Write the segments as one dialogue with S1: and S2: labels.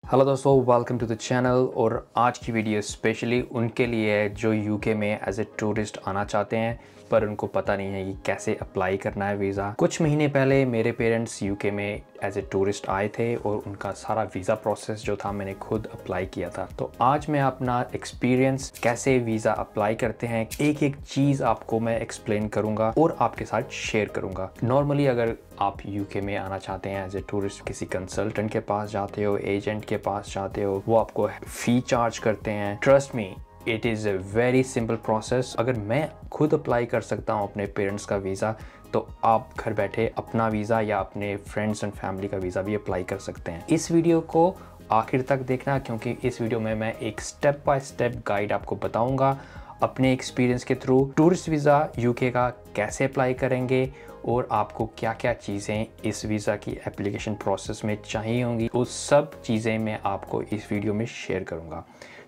S1: Hello दोस्तों, welcome to the channel. और आज की वीडियो स्पेशली उनके लिए है जो यूके में एज ए टूरिस्ट आना चाहते हैं पर उनको पता नहीं है कि कैसे अप्लाई करना है वीज़ा। कुछ महीने पहले मेरे पेरेंट्स यूके में एज ए टूरिस्ट आए थे और उनका सारा वीज़ा प्रोसेस जो था मैंने खुद अप्लाई किया था। तो आज मैं अपना एक्सपीरियंस कैसे वीज़ा अप्लाई करते हैं एक एक चीज़ आपको मैं एक्सप्लेन करूँगा और आपके साथ शेयर करूँगा। नॉर्मली अगर आप यूके में आना चाहते हैं एज ए टूरिस्ट, किसी कंसल्टेंट के पास जाते हो, एजेंट के पास जाते हो, वो आपको फ़ी चार्ज करते हैं। Trust me, it is a very simple process. अगर मैं खुद अप्लाई कर सकता हूँ अपने पेरेंट्स का वीज़ा, तो आप घर बैठे अपना वीज़ा या अपने फ्रेंड्स एंड फैमिली का वीज़ा भी अप्लाई कर सकते हैं। इस वीडियो को आखिर तक देखना, क्योंकि इस वीडियो में मैं एक स्टेप बाय स्टेप गाइड आपको बताऊंगा अपने एक्सपीरियंस के थ्रू टूरिस्ट वीज़ा यूके का कैसे अप्लाई करेंगे और आपको क्या क्या चीज़ें इस वीज़ा की एप्लीकेशन प्रोसेस में चाहिए होंगी। वो सब चीज़ें मैं आपको इस वीडियो में शेयर करूंगा।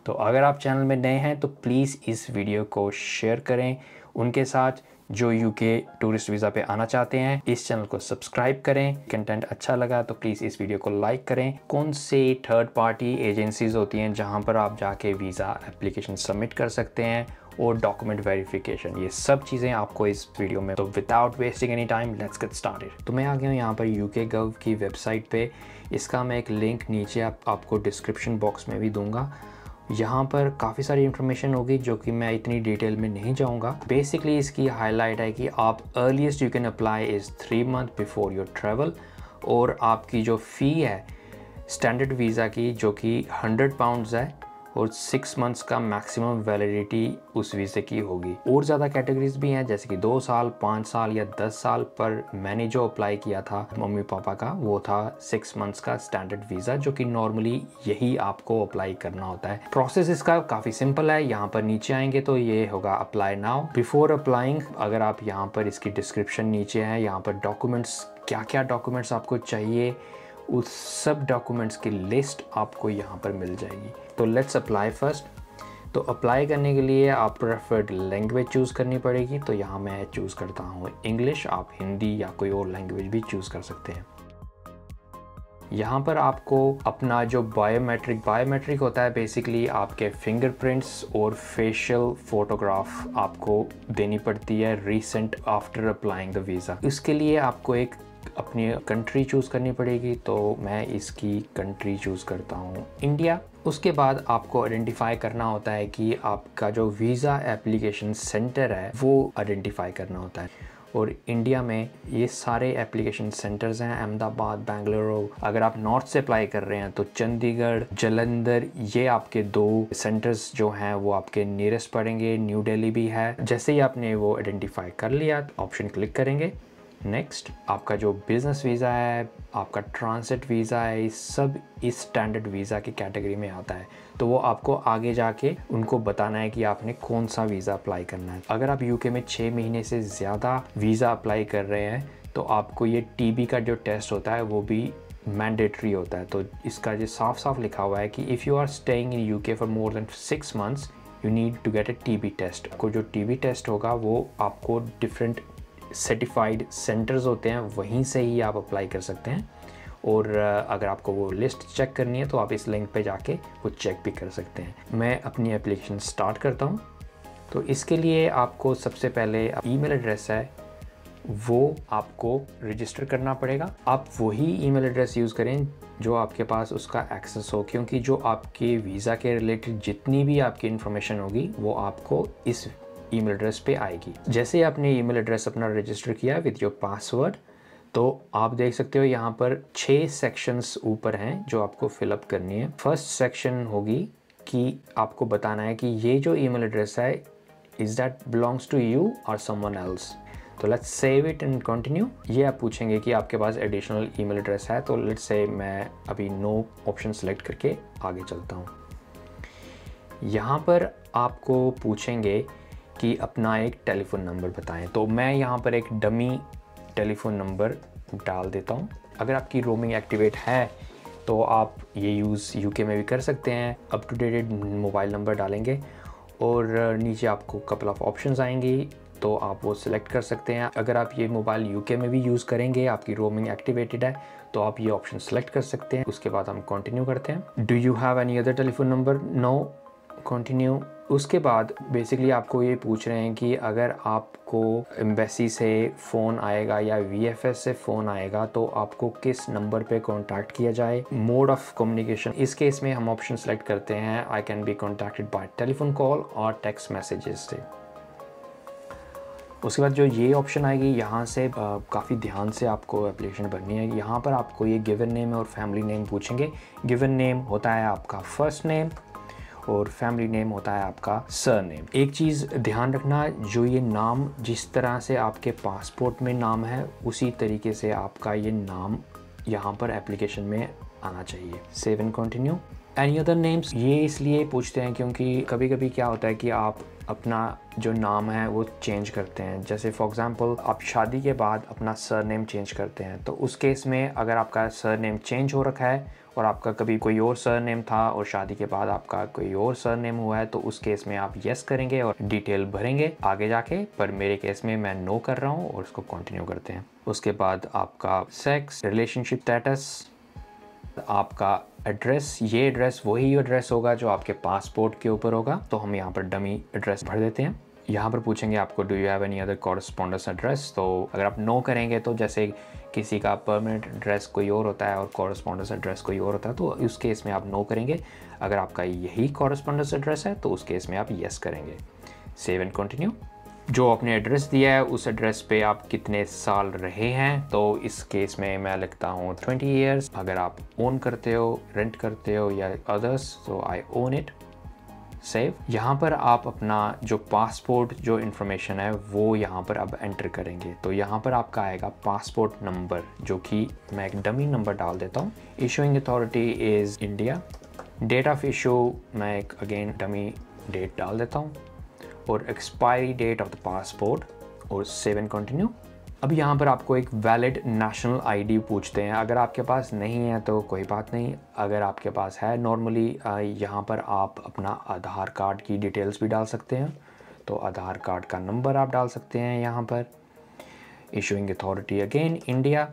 S1: तो अगर आप चैनल में नए हैं तो प्लीज़ इस वीडियो को शेयर करें उनके साथ जो यूके टूरिस्ट वीज़ा पे आना चाहते हैं। इस चैनल को सब्सक्राइब करें। कंटेंट अच्छा लगा तो प्लीज़ इस वीडियो को लाइक करें। कौन से थर्ड पार्टी एजेंसीज होती हैं जहां पर आप जाके वीज़ा एप्लीकेशन सबमिट कर सकते हैं और डॉक्यूमेंट वेरिफिकेशन, ये सब चीज़ें आपको इस वीडियो में। तो without wasting any time let's get started. तो मैं आ गया हूँ यहाँ पर यूके गव की वेबसाइट पे। इसका मैं एक लिंक नीचे आपको डिस्क्रिप्शन बॉक्स में भी दूंगा। यहाँ पर काफ़ी सारी इन्फॉर्मेशन होगी जो कि मैं इतनी डिटेल में नहीं जाऊँगा। बेसिकली इसकी हाईलाइट है कि आप earliest you can apply is 3 month before your travel. और आपकी जो फ़ी है स्टैंडर्ड वीज़ा की जो कि 100 पाउंड्स है और 6 मंथ्स का मैक्सिमम वैलिडिटी उस वीज़े की होगी। और ज़्यादा कैटेगरीज भी हैं जैसे कि 2 साल, 5 साल या 10 साल, पर मैंने जो अप्लाई किया था मम्मी पापा का वो था 6 मंथ्स का स्टैंडर्ड वीज़ा, जो कि नॉर्मली यही आपको अप्लाई करना होता है। प्रोसेस इसका काफ़ी सिंपल है। यहाँ पर नीचे आएंगे तो ये होगा अप्लाई नाउ। बिफोर अप्लाइंग, अगर आप यहाँ पर इसकी डिस्क्रिप्शन नीचे है, यहाँ पर डॉक्यूमेंट्स, क्या क्या डॉक्यूमेंट्स आपको चाहिए उस सब डॉक्यूमेंट्स की लिस्ट आपको यहाँ पर मिल जाएगी। तो लेट्स अप्लाई फर्स्ट। तो अप्लाई करने के लिए आप प्रेफर्ड लैंग्वेज चूज़ करनी पड़ेगी। तो यहाँ मैं चूज़ करता हूँ इंग्लिश। आप हिंदी या कोई और लैंग्वेज भी चूज़ कर सकते हैं। यहाँ पर आपको अपना जो बायोमेट्रिक होता है, बेसिकली आपके फिंगरप्रिंट्स और फेशियल फोटोग्राफ आपको देनी पड़ती है recent after applying the visa. इसके लिए आपको एक अपनी कंट्री चूज़ करनी पड़ेगी। तो मैं इसकी कंट्री चूज़ करता हूँ इंडिया। उसके बाद आपको आइडेंटिफाई करना होता है कि आपका जो वीज़ा एप्लीकेशन सेंटर है वो आइडेंटिफाई करना होता है। और इंडिया में ये सारे एप्लीकेशन सेंटर्स हैं, अहमदाबाद, बेंगलुरु। अगर आप नॉर्थ से अप्लाई कर रहे हैं तो चंडीगढ़, जालंधर, ये आपके 2 सेंटर्स जो हैं वो आपके नियरेस्ट पड़ेंगे। न्यू दिल्ली भी है। जैसे ही आपने वो आइडेंटिफाई कर लिया, ऑप्शन क्लिक करेंगे। नेक्स्ट, आपका जो बिज़नेस वीज़ा है, आपका ट्रांसिट वीज़ा है, इस सब इस स्टैंडर्ड वीज़ा की कैटेगरी में आता है। तो वो आपको आगे जाके उनको बताना है कि आपने कौन सा वीज़ा अप्लाई करना है। अगर आप यूके में 6 महीने से ज़्यादा वीज़ा अप्लाई कर रहे हैं तो आपको ये टीबी का जो टेस्ट होता है वो भी मैंडेटरी होता है। तो इसका जो साफ साफ लिखा हुआ है कि if you are staying in UK for more than 6 months you need to get a TB test. को जो टीबी टेस्ट होगा वो आपको डिफरेंट सर्टिफाइड सेंटर्स होते हैं, वहीं से ही आप अप्लाई कर सकते हैं। और अगर आपको वो लिस्ट चेक करनी है तो आप इस लिंक पे जाके वो चेक भी कर सकते हैं। मैं अपनी एप्लीकेशन स्टार्ट करता हूँ। तो इसके लिए आपको सबसे पहले ईमेल एड्रेस है वो आपको रजिस्टर करना पड़ेगा। आप वही ईमेल एड्रेस यूज़ करें जो आपके पास उसका एक्सेस हो, क्योंकि जो आपके वीज़ा के रिलेटेड जितनी भी आपकी इन्फॉर्मेशन होगी वो आपको इस ईमेल एड्रेस पे आएगी। जैसे आपने ईमेल एड्रेस अपना रजिस्टर किया विद योर पासवर्ड, तो आप देख सकते हो यहाँ पर 6 सेक्शंस ऊपर हैं जो आपको फिलअप करनी है। फर्स्ट सेक्शन होगी कि आपको बताना है कि ये जो ईमेल एड्रेस है is that belongs to you और समवन एल्स। तो let's save it and continue. ये आप पूछेंगे कि आपके पास एडिशनल ईमेल एड्रेस है। तो लेट्स से मैं अभी नो ऑप्शन सेलेक्ट करके आगे चलता हूँ। यहाँ पर आपको पूछेंगे कि अपना एक टेलीफोन नंबर बताएं। तो मैं यहाँ पर एक डमी टेलीफोन नंबर डाल देता हूँ। अगर आपकी रोमिंग एक्टिवेट है तो आप ये यूज़ यूके में भी कर सकते हैं। Up to dated mobile number डालेंगे और नीचे आपको कपल ऑफ ऑप्शंस आएंगी तो आप वो सिलेक्ट कर सकते हैं। अगर आप ये मोबाइल यूके में भी यूज़ करेंगे, आपकी रोमिंग एक्टिवेटेड है, तो आप ये ऑप्शन सेलेक्ट कर सकते हैं। उसके बाद हम कंटिन्यू करते हैं। Do you have any other telephone number? No, continue. उसके बाद बेसिकली आपको ये पूछ रहे हैं कि अगर आपको एम्बेसी से फ़ोन आएगा या वीएफएस से फ़ोन आएगा तो आपको किस नंबर पे कांटेक्ट किया जाए। मोड ऑफ कम्युनिकेशन, इस केस में हम ऑप्शन सेलेक्ट करते हैं I can be contacted bye telephone call और टेक्स्ट मैसेजेस से। उसके बाद जो ये ऑप्शन आएगी यहाँ से काफ़ी ध्यान से आपको एप्लीकेशन भरनी है। यहाँ पर आपको ये गिवन नेम और फैमिली नेम पूछेंगे। गिवन नेम होता है आपका फर्स्ट नेम और फैमिली नेम होता है आपका सर नेम। एक चीज़ ध्यान रखना, जो ये नाम जिस तरह से आपके पासपोर्ट में नाम है उसी तरीके से आपका ये नाम यहाँ पर एप्लीकेशन में आना चाहिए। Save and continue. Any other names, ये इसलिए पूछते हैं क्योंकि कभी कभी क्या होता है कि आप अपना जो नाम है वो चेंज करते हैं। जैसे फॉर एग्ज़ाम्पल आप शादी के बाद अपना सर नेम चेंज करते हैं, तो उस केस में अगर आपका सर नेम चेंज हो रखा है और आपका कभी कोई और सर नेम था और शादी के बाद आपका कोई और सर नेम हुआ है, तो उस केस में आप येस करेंगे और डिटेल भरेंगे आगे जाके। पर मेरे केस में मैं नो कर रहा हूँ और उसको कंटिन्यू करते हैं। उसके बाद आपका सेक्स, रिलेशनशिप स्टेटस, आपका एड्रेस, ये एड्रेस वही एड्रेस होगा जो आपके पासपोर्ट के ऊपर होगा, तो हम यहाँ पर डमी एड्रेस भर देते हैं। यहाँ पर पूछेंगे आपको do you have any other correspondence address, तो अगर आप नो करेंगे तो जैसे किसी का परमानेंट एड्रेस कोई और होता है और कॉरेस्पॉन्डेंस एड्रेस कोई और होता है, तो उस केस में आप नो करेंगे। अगर आपका यही कॉरेस्पॉन्डेंस एड्रेस है तो उस केस में आप येस करेंगे। Save and continue. जो आपने एड्रेस दिया है उस एड्रेस पे आप कितने साल रहे हैं, तो इस केस में मैं लिखता हूँ 20 ईयर्स। अगर आप ओन करते हो, रेंट करते हो या अदर्स, तो आई ओन इट। सेव। यहाँ पर आप अपना जो पासपोर्ट जो इन्फॉर्मेशन है वो यहाँ पर अब एंटर करेंगे। तो यहाँ पर आपका आएगा पासपोर्ट नंबर, जो कि मैं एक डमी नंबर डाल देता हूँ। Issuing authority is India. Date of issue मैं एक अगेन डमी डेट डाल देता हूँ और expiry date of the passport और सेव एंड कंटिन्यू। अब यहाँ पर आपको एक वैलिड नेशनल आईडी पूछते हैं। अगर आपके पास नहीं है तो कोई बात नहीं, अगर आपके पास है नॉर्मली यहाँ पर आप अपना आधार कार्ड की डिटेल्स भी डाल सकते हैं, तो आधार कार्ड का नंबर आप डाल सकते हैं यहाँ पर। Issuing authority again India,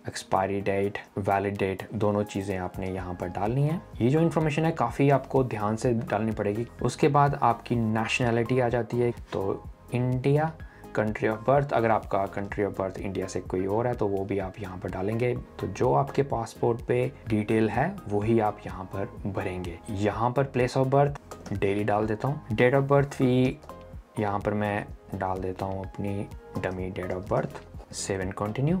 S1: expiry date, valid date, दोनों चीज़ें आपने यहाँ पर डालनी है। ये जो इन्फॉर्मेशन है काफ़ी आपको ध्यान से डालनी पड़ेगी। उसके बाद आपकी नेशनैलिटी आ जाती है, तो इंडिया। कंट्री ऑफ बर्थ, अगर आपका कंट्री ऑफ बर्थ इंडिया से कोई और है तो वो भी आप यहाँ पर डालेंगे। तो जो आपके पासपोर्ट पे डिटेल है वही आप यहाँ पर भरेंगे। यहाँ पर प्लेस ऑफ बर्थ डेली डाल देता हूँ। डेट ऑफ बर्थ भी यहाँ पर मैं डाल देता हूँ अपनी dummy date of birth. Save and continue.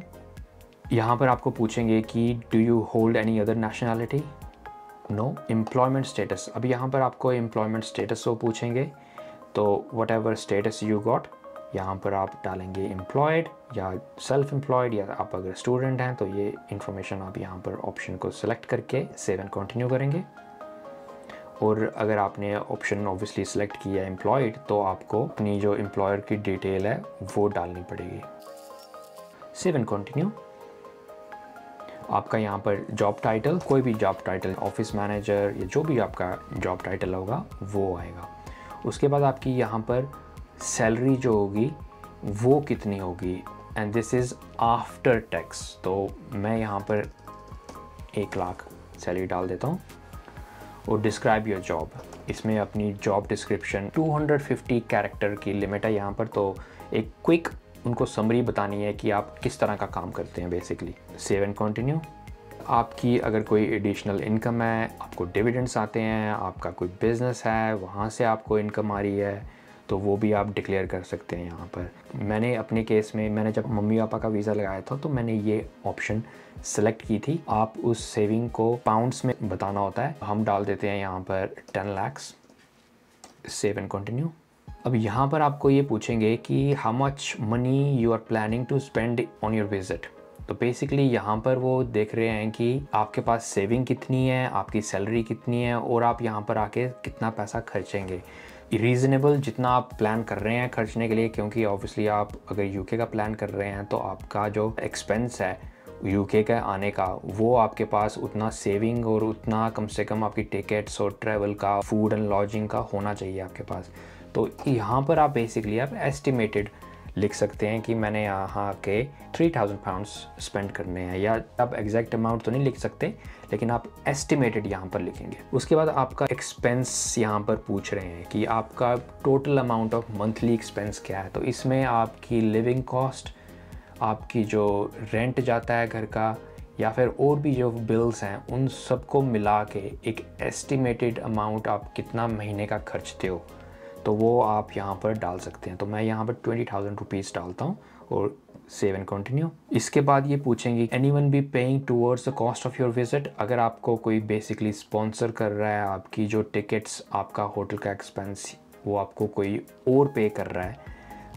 S1: यहाँ पर आपको पूछेंगे कि do you hold any other nationality? No. Employment status, अब यहाँ पर आपको एम्प्लॉयमेंट स्टेटस वो पूछेंगे, तो whatever status you got यहाँ पर आप डालेंगे एम्प्लॉयड या सेल्फ एम्प्लॉयड, या आप अगर स्टूडेंट हैं तो ये इन्फॉर्मेशन आप यहाँ पर ऑप्शन को सिलेक्ट करके सेव एंड कंटिन्यू करेंगे। और अगर आपने ऑप्शन ऑब्वियसली सिलेक्ट किया है एम्प्लॉयड, तो आपको अपनी जो एम्प्लॉयर की डिटेल है वो डालनी पड़ेगी। Save and continue. आपका यहाँ पर जॉब टाइटल, कोई भी जॉब टाइटल, ऑफिस मैनेजर या जो भी आपका जॉब टाइटल होगा वो आएगा। उसके बाद आपकी यहाँ पर सैलरी जो होगी वो कितनी होगी, and this is after tax. तो मैं यहाँ पर 1 लाख सैलरी डाल देता हूँ। और डिस्क्राइब योर जॉब, इसमें अपनी जॉब डिस्क्रिप्शन 250 कैरेक्टर की लिमिट है यहाँ पर, तो एक क्विक उनको समरी बतानी है कि आप किस तरह का काम करते हैं बेसिकली। Save and continue. आपकी अगर कोई एडिशनल इनकम है, आपको डिविडेंड्स आते हैं, आपका कोई बिजनेस है वहाँ से आपको इनकम आ रही है, तो वो भी आप डिक्लेयर कर सकते हैं यहाँ पर। मैंने अपने केस में, मैंने जब मम्मी पापा का वीज़ा लगाया था तो मैंने ये ऑप्शन सेलेक्ट की थी। आप उस सेविंग को पाउंड्स में बताना होता है, हम डाल देते हैं यहाँ पर 10 लाख। Save and continue. अब यहाँ पर आपको ये पूछेंगे कि how much money you are planning to spend on your visit. तो बेसिकली यहाँ पर वो देख रहे हैं कि आपके पास सेविंग कितनी है, आपकी सैलरी कितनी है और आप यहाँ पर आके कितना पैसा खर्चेंगे। रीज़नेबल जितना आप प्लान कर रहे हैं खर्चने के लिए, क्योंकि ऑब्वियसली आप अगर यूके का प्लान कर रहे हैं तो आपका जो एक्सपेंस है यूके का आने का, वो आपके पास उतना सेविंग और उतना कम से कम आपकी टिकट्स और ट्रैवल का, फूड एंड लॉजिंग का होना चाहिए आपके पास। तो यहाँ पर आप बेसिकली आप एस्टिमेटेड लिख सकते हैं कि मैंने यहाँ के 3000 पाउंड्स स्पेंड करने हैं, या आप एग्जैक्ट अमाउंट तो नहीं लिख सकते, लेकिन आप एस्टिमेटेड यहाँ पर लिखेंगे। उसके बाद आपका एक्सपेंस यहाँ पर पूछ रहे हैं कि आपका total amount of monthly expense क्या है। तो इसमें आपकी लिविंग कॉस्ट, आपकी जो रेंट जाता है घर का, या फिर और भी जो बिल्स हैं, उन सबको मिला के एक एस्टिमेटेड अमाउंट आप कितना महीने का खर्चते हो, तो वो आप यहाँ पर डाल सकते हैं। तो मैं यहाँ पर 20,000 रुपीज़ डालता हूँ और सेव एंड कंटिन्यू। इसके बाद ये पूछेंगे anyone be paying towards the cost of your visit. अगर आपको कोई बेसिकली स्पॉन्सर कर रहा है, आपकी जो टिकट्स, आपका होटल का एक्सपेंस, वो आपको कोई और पे कर रहा है,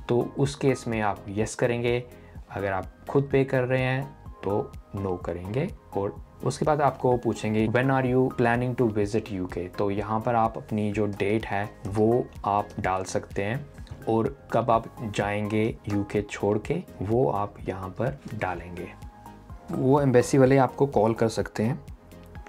S1: तो उस केस में आप यस करेंगे। अगर आप खुद पे कर रहे हैं तो नो करेंगे। और उसके बाद आपको पूछेंगे when are you planning to visit UK. तो यहाँ पर आप अपनी जो डेट है वो आप डाल सकते हैं, और कब आप जाएंगे यूके छोड़ के वो आप यहाँ पर डालेंगे। वो एम्बेसी वाले आपको कॉल कर सकते हैं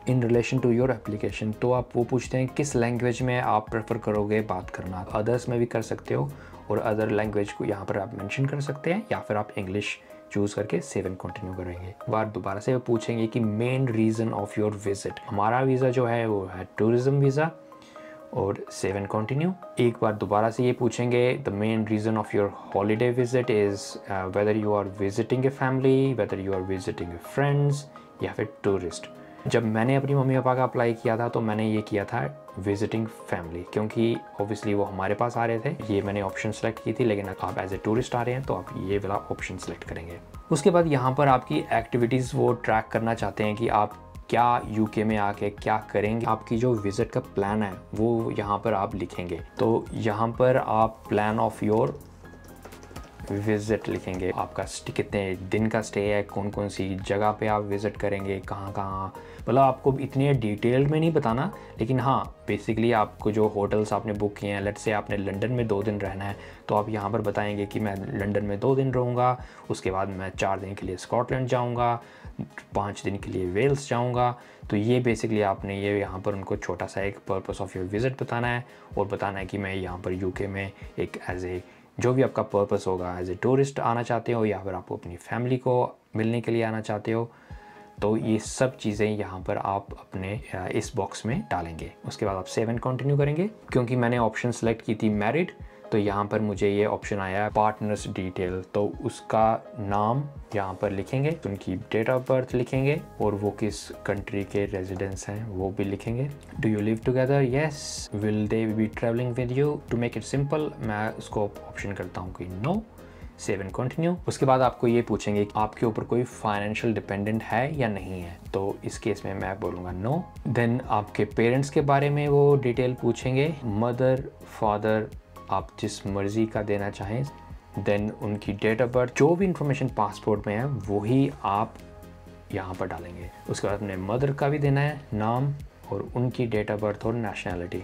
S1: in relation to your application. तो आप वो पूछते हैं किस लैंग्वेज में आप प्रेफर करोगे बात करना। अदर्स में भी कर सकते हो, और अदर लैंग्वेज को यहाँ पर आप मेंशन कर सकते हैं, या फिर आप इंग्लिश चूज़ करके सेव एंड कंटिन्यू करेंगे। बार दोबारा से पूछेंगे कि main reason of your visit. हमारा वीज़ा जो है वो है टूरिज़्म वीज़ा, और सेव एंड कंटिन्यू। एक बार दोबारा से ये पूछेंगे the main reason of your holiday visit is whether you are visiting a family, whether you are visiting a friends, या फिर टूरिस्ट। जब मैंने अपनी मम्मी पापा का अप्लाई किया था तो मैंने ये किया था विजिटिंग फैमिली, क्योंकि ऑब्वियसली वो हमारे पास आ रहे थे। ये मैंने ऑप्शन सेलेक्ट की थी, लेकिन आप एज ए टूरिस्ट आ रहे हैं तो आप ये वाला ऑप्शन सेलेक्ट करेंगे। उसके बाद यहाँ पर आपकी एक्टिविटीज़ वो ट्रैक करना चाहते हैं कि आप क्या यूके में आके क्या करेंगे। आपकी जो विज़िट का प्लान है वो यहाँ पर आप लिखेंगे। तो यहाँ पर आप प्लान ऑफ योर विज़िट लिखेंगे, आपका कितने दिन का स्टे है, कौन कौन सी जगह पे आप विज़िट करेंगे, कहाँ कहाँ। मतलब आपको इतने डिटेल में नहीं बताना, लेकिन हाँ बेसिकली आपको जो होटल्स आपने बुक किए हैं, लेट्स से आपने लंदन में 2 दिन रहना है, तो आप यहाँ पर बताएंगे कि मैं लंदन में 2 दिन रहूँगा, उसके बाद मैं 4 दिन के लिए स्कॉटलैंड जाऊँगा, 5 दिन के लिए वेल्स जाऊँगा। तो ये बेसिकली आपने ये यहाँ पर उनको छोटा सा एक पर्पस ऑफ योर विज़िट बताना है, और बताना है कि मैं यहाँ पर यूके में एक एज ए जो भी आपका पर्पस होगा, एज ए टूरिस्ट आना चाहते हो, या फिर आपको अपनी फैमिली को मिलने के लिए आना चाहते हो, तो ये सब चीज़ें यहाँ पर आप अपने इस बॉक्स में डालेंगे। उसके बाद आप सेव एंड कंटिन्यू करेंगे। क्योंकि मैंने ऑप्शन सेलेक्ट की थी मैरिड, तो यहाँ पर मुझे ये ऑप्शन आया पार्टनर्स डिटेल, तो उसका नाम यहाँ पर लिखेंगे, उनकी डेट ऑफ बर्थ लिखेंगे, और वो किस कंट्री के रेजिडेंट्स हैं वो भी लिखेंगे। Do you live together, yes. Will they be travelling with you. To make it simple मैं उसको ऑप्शन करता हूँ कि नो। Save and continue. उसके बाद आपको ये पूछेंगे आपके ऊपर कोई फाइनेंशियल डिपेंडेंट है या नहीं है, तो इस केस में मैं बोलूँगा नो। देन आपके पेरेंट्स के बारे में वो डिटेल पूछेंगे, मदर फादर आप जिस मर्ज़ी का देना चाहें। देन उनकी डेट ऑफ बर्थ, जो भी इंफॉर्मेशन पासपोर्ट में है वही आप यहाँ पर डालेंगे। उसके बाद अपने मदर का भी देना है, नाम और उनकी डेट ऑफ बर्थ और नेशनैलिटी।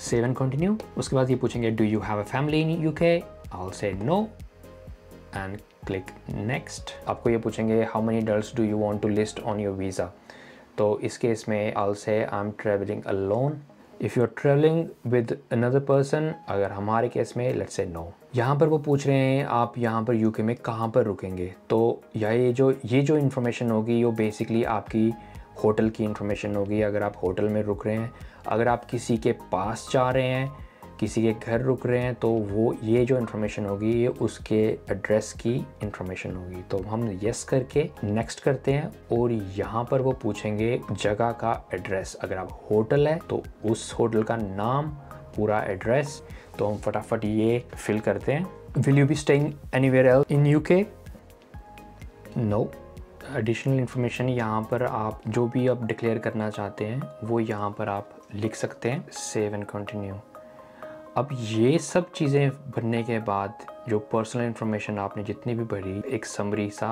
S1: Save and continue. उसके बाद ये पूछेंगे do you have a family in UK, I will say no and click next. आपको ये पूछेंगे how many dollars do you want to list on your visa, तो इस केस में I will say I am travelling alone. If you are travelling with another person, अगर हमारे case में let's say no. यहाँ पर वो पूछ रहे हैं आप यहाँ पर यूके में कहाँ पर रुकेंगे, तो ये जो इन्फॉर्मेशन होगी वो बेसिकली आपकी होटल की इन्फॉर्मेशन होगी। अगर आप होटल में रुक रहे हैं, अगर आप किसी के पास जा रहे हैं, किसी के घर रुक रहे हैं, तो वो ये जो इन्फॉर्मेशन होगी ये उसके एड्रेस की इन्फॉर्मेशन होगी। तो हम यस करके नेक्स्ट करते हैं, और यहाँ पर वो पूछेंगे जगह का एड्रेस। अगर आप होटल है तो उस होटल का नाम, पूरा एड्रेस, तो हम फटाफट ये फिल करते हैं। Will you be staying anywhere else in UK, no. Additional information यहाँ पर आप जो भी आप डिक्लेयर करना चाहते हैं वो यहाँ पर आप लिख सकते हैं। Save and continue. अब ये सब चीज़ें भरने के बाद जो पर्सनल इन्फॉर्मेशन आपने जितनी भी भरी, एक समरी सा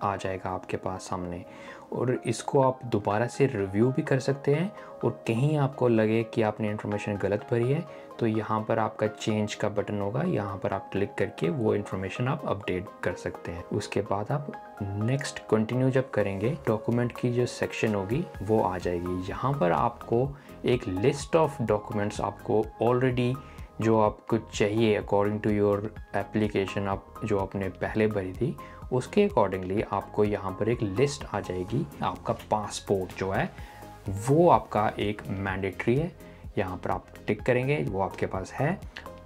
S1: आ जाएगा आपके पास सामने, और इसको आप दोबारा से रिव्यू भी कर सकते हैं। और कहीं आपको लगे कि आपने इन्फॉर्मेशन गलत भरी है तो यहाँ पर आपका चेंज का बटन होगा, यहाँ पर आप क्लिक करके वो इन्फॉर्मेशन आप अपडेट कर सकते हैं। उसके बाद आप नेक्स्ट कंटिन्यू जब करेंगे, डॉक्यूमेंट की जो सेक्शन होगी वो आ जाएगी। यहाँ पर आपको एक लिस्ट ऑफ डॉक्यूमेंट्स आपको ऑलरेडी जो आपको चाहिए अकॉर्डिंग टू योर एप्लीकेशन, आप जो आपने पहले भरी थी उसके अकॉर्डिंगली आपको यहाँ पर एक लिस्ट आ जाएगी। आपका पासपोर्ट जो है वो आपका एक मैंडेटरी है, यहाँ पर आप टिक करेंगे, वो आपके पास है।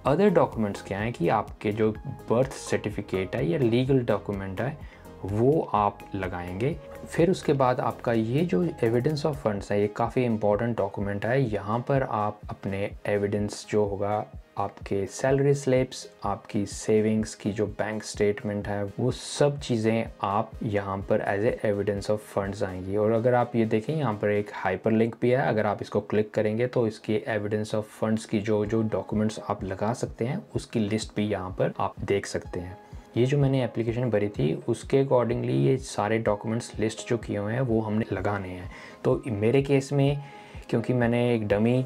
S1: अदर डॉक्यूमेंट्स क्या हैं कि आपके जो बर्थ सर्टिफिकेट है या लीगल डॉक्यूमेंट है वो आप लगाएंगे। फिर उसके बाद आपका ये जो एविडेंस ऑफ फंड्स है ये काफ़ी इंपॉर्टेंट डॉक्यूमेंट है। यहाँ पर आप अपने एविडेंस जो होगा, आपके सैलरी स्लिप्स, आपकी सेविंग्स की जो बैंक स्टेटमेंट है, वो सब चीज़ें आप यहाँ पर as a evidence of funds आएंगी। और अगर आप ये देखें यहाँ पर एक हाइपर लिंक भी है, अगर आप इसको क्लिक करेंगे तो इसकी एविडेंस ऑफ फंड्स की जो डॉक्यूमेंट्स आप लगा सकते हैं उसकी लिस्ट भी यहाँ पर आप देख सकते हैं। ये जो मैंने एप्लीकेशन भरी थी उसके अकॉर्डिंगली ये सारे डॉक्यूमेंट्स लिस्ट जो किए हुए हैं वो हमने लगाने हैं। तो मेरे केस में, क्योंकि मैंने एक डमी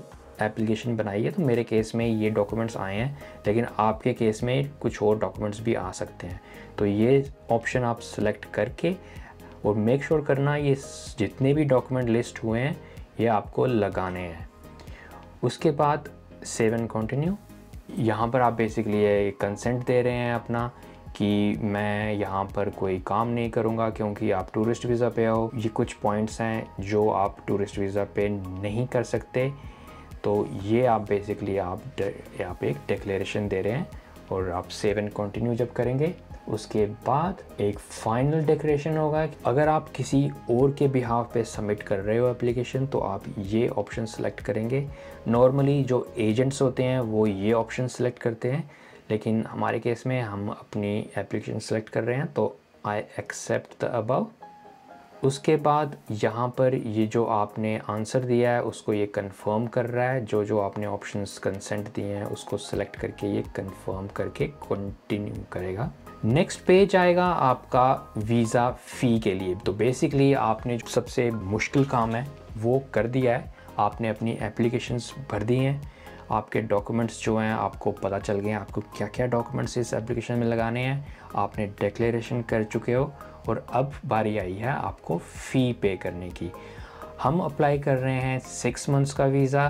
S1: एप्लीकेशन बनाई है, तो मेरे केस में ये डॉक्यूमेंट्स आए हैं, लेकिन आपके केस में कुछ और डॉक्यूमेंट्स भी आ सकते हैं। तो ये ऑप्शन आप सेलेक्ट करके और मेक श्योर करना ये जितने भी डॉक्यूमेंट लिस्ट हुए हैं ये आपको लगाने हैं। उसके बाद सेव एंड कंटिन्यू, यहाँ पर आप बेसिकली ये कंसेंट दे रहे हैं अपना कि मैं यहाँ पर कोई काम नहीं करूँगा क्योंकि आप टूरिस्ट वीज़ा पे हो। ये कुछ पॉइंट्स हैं जो आप टूरिस्ट वीज़ा पे नहीं कर सकते, तो ये आप बेसिकली आप यहाँ पे एक डिक्लेरेशन दे रहे हैं और आप सेव एंड कंटिन्यू जब करेंगे उसके बाद एक फाइनल डिक्लेरेशन होगा। अगर आप किसी और के बिहाफ पे सबमिट कर रहे हो एप्लीकेशन तो आप ये ऑप्शन सेलेक्ट करेंगे। नॉर्मली जो एजेंट्स होते हैं वो ये ऑप्शन सेलेक्ट करते हैं, लेकिन हमारे केस में हम अपनी एप्लीकेशन सेलेक्ट कर रहे हैं तो आई एक्सेप्ट द अबव। उसके बाद यहाँ पर ये जो आपने आंसर दिया है उसको ये कंफर्म कर रहा है। जो आपने ऑप्शंस कंसेंट दिए हैं उसको सेलेक्ट करके ये कंफर्म करके कंटिन्यू करेगा। नेक्स्ट पेज आएगा आपका वीज़ा फ़ी के लिए। तो बेसिकली आपने जो सबसे मुश्किल काम है वो कर दिया है, आपने अपनी एप्लीकेशंस भर दी हैं, आपके डॉक्यूमेंट्स जो हैं आपको पता चल गए हैं आपको क्या क्या डॉक्यूमेंट्स इस एप्लीकेशन में लगाने हैं, आपने डिक्लेरेशन कर चुके हो और अब बारी आई है आपको फ़ी पे करने की। हम अप्लाई कर रहे हैं 6 मंथ्स का वीज़ा,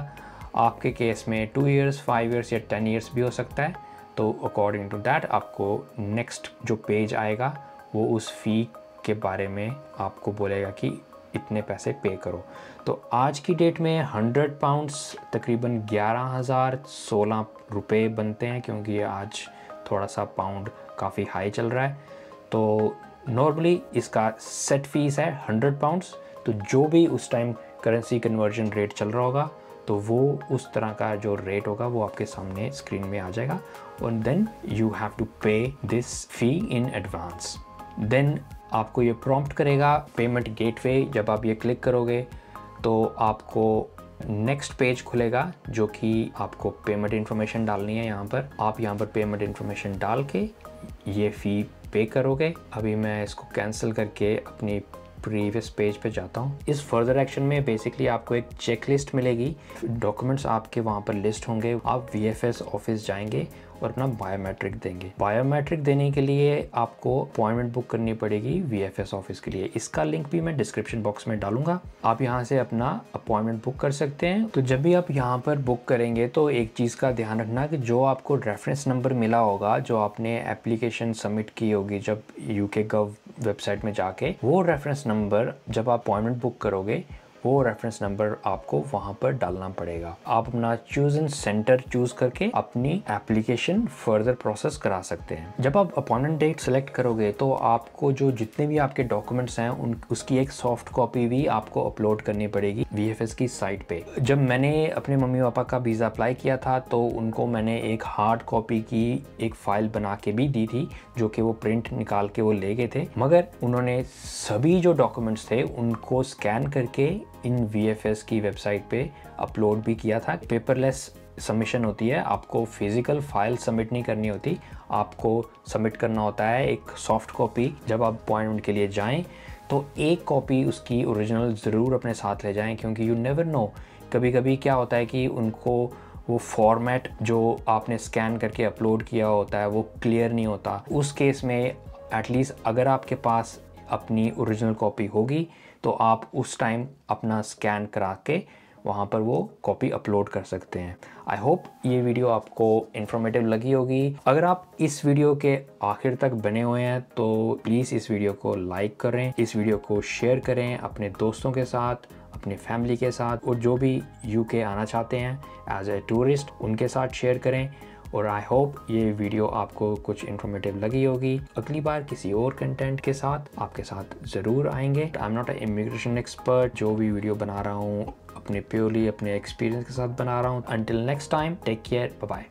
S1: आपके केस में 2 इयर्स, 5 इयर्स या 10 इयर्स भी हो सकता है। तो अकॉर्डिंग टू दैट आपको नेक्स्ट जो पेज आएगा वो उस फ़ी के बारे में आपको बोलेगा कि इतने पैसे पे करो। तो आज की डेट में 100 पाउंड्स तकरीबन 11,016 रुपये बनते हैं, क्योंकि आज थोड़ा सा पाउंड काफ़ी हाई चल रहा है। तो नॉर्मली इसका सेट फीस है 100 पाउंड्स। तो जो भी उस टाइम करेंसी कन्वर्जन रेट चल रहा होगा तो वो उस तरह का जो रेट होगा वो आपके सामने स्क्रीन में आ जाएगा। और then you have to pay this fee in advance. Then आपको ये प्रॉम्प्ट करेगा पेमेंट गेटवे। जब आप ये क्लिक करोगे तो आपको नेक्स्ट पेज खुलेगा जो कि आपको पेमेंट इन्फॉर्मेशन डालनी है। यहाँ पर आप यहाँ पर पेमेंट इन्फॉर्मेशन डाल के ये फ़ी पे करोगे। अभी मैं इसको कैंसिल करके अपनी प्रीवियस पेज पे जाता हूँ। इस फर्दर एक्शन में बेसिकली आपको एक चेकलिस्ट मिलेगी, डॉक्यूमेंट्स आपके वहाँ पर लिस्ट होंगे। आप VFS ऑफिस जाएंगे और अपना बायोमेट्रिक देंगे। बायोमेट्रिक देने के लिए आपको अपॉइंटमेंट बुक करनी पड़ेगी VFS ऑफिस के लिए। इसका लिंक भी मैं डिस्क्रिप्शन बॉक्स में डालूंगा, आप यहाँ से अपना अपॉइंटमेंट बुक कर सकते हैं। तो जब भी आप यहाँ पर बुक करेंगे तो एक चीज़ का ध्यान रखना कि जो आपको रेफरेंस नंबर मिला होगा, जो आपने एप्लीकेशन सबमिट की होगी जब UK गव वेबसाइट में जाके, वो रेफरेंस नंबर जब आप अपॉइंटमेंट बुक करोगे वो रेफरेंस नंबर आपको वहां पर डालना पड़ेगा। आप अपना चूज इन सेंटर चूज करके अपनी एप्लीकेशन फर्दर प्रोसेस करा सकते हैं। जब आप अपॉइंटमेंट डेट सेलेक्ट करोगे तो आपको जो जितने भी आपके डॉक्यूमेंट्स हैं उसकी एक सॉफ्ट कॉपी भी आपको अपलोड करनी पड़ेगी VFS की साइट पे। जब मैंने अपने मम्मी पापा का वीज़ा अप्लाई किया था तो उनको मैंने एक हार्ड कॉपी की एक फाइल बना के भी दी थी, जो कि वो प्रिंट निकाल के वो ले गए थे, मगर उन्होंने सभी जो डॉक्यूमेंट्स थे उनको स्कैन करके इन VFS की वेबसाइट पे अपलोड भी किया था। पेपरलेस सबमिशन होती है, आपको फिजिकल फाइल सबमिट नहीं करनी होती, आपको सबमिट करना होता है एक सॉफ्ट कॉपी। जब आप अपॉइंटमेंट के लिए जाएं तो एक कॉपी उसकी ओरिजिनल ज़रूर अपने साथ ले जाएं, क्योंकि यू नेवर नो, कभी कभी क्या होता है कि उनको वो फॉर्मेट जो आपने स्कैन करके अपलोड किया होता है वो क्लियर नहीं होता। उस केस में एटलीस्ट अगर आपके पास अपनी ओरिजिनल कॉपी होगी तो आप उस टाइम अपना स्कैन करा के वहाँ पर वो कॉपी अपलोड कर सकते हैं। आई होप ये वीडियो आपको इन्फॉर्मेटिव लगी होगी। अगर आप इस वीडियो के आखिर तक बने हुए हैं तो प्लीज़ इस वीडियो को लाइक करें, इस वीडियो को शेयर करें अपने दोस्तों के साथ, अपनी फैमिली के साथ, और जो भी यूके आना चाहते हैं एज ए टूरिस्ट उनके साथ शेयर करें। और आई होप ये वीडियो आपको कुछ इन्फॉर्मेटिव लगी होगी। अगली बार किसी और कंटेंट के साथ आपके साथ ज़रूर आएंगे। I am not a immigration expert, जो भी वीडियो बना रहा हूँ अपने प्योरली अपने एक्सपीरियंस के साथ बना रहा हूँ। Until next time, take care, bye bye.